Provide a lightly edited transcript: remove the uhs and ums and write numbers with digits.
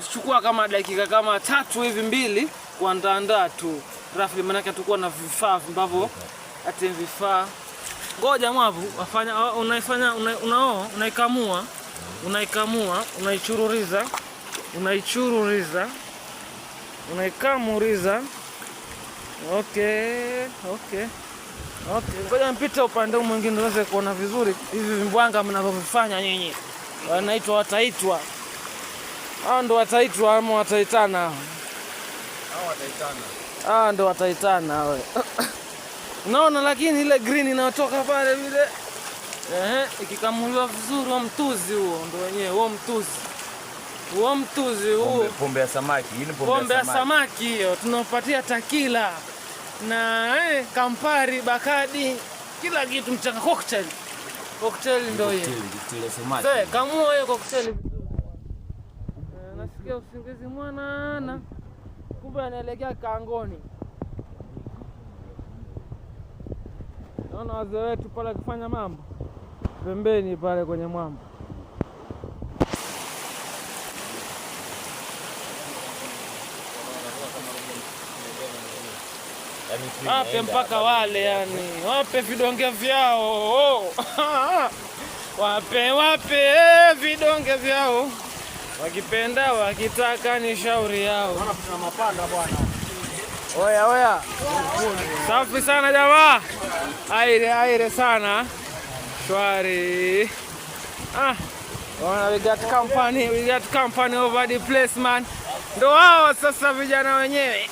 Itachukua kama dakika kama 3 hivi 2 kuandaa tu. Roughly maana tutakuwa na vifaa ambavyo ati vifaa. Ngoja mwavu wafanya unaikamua, unaichururiza. Unaikamuriza. Okay. Ngoja mpite upande mwingine uweze kuona vizuri hivi vimbwanga mnavyofanya nyinyi. Wataitwa. Hao ndo wataitwa ama wataitana? Hao wataitana. Ndo wataitana wewe. Unaona lakini ile green inayotoka pale vile. Ikikamuliwa vizuri wa mtuzi huo ndo wenyewe, huo mtuzi huo. Pombe ya samaki, hii ni pombe ya samaki hiyo. Tunapatia takila na Campari, Bakadi, kila kitu mchanga cocktail. Cocktail ndio hiyo. Sasa kamua hiyo cocktail. Nasikia usingizi mwanana. Kumbe anaelekea Kangoni. Naona wazee wetu pale kufanya mambo pembeni pale kwenye mwamba. Wape mpaka wale yani, wape vidonge vyao. Wape vidonge vyao. Wakipenda, wakitaka ni shauri yao. Bwana tuna mapanda bwana. Oya. Safi sana jamaa. Aire sana. Shwari. We got company over the place man. Ndo hao sasa vijana wenyewe.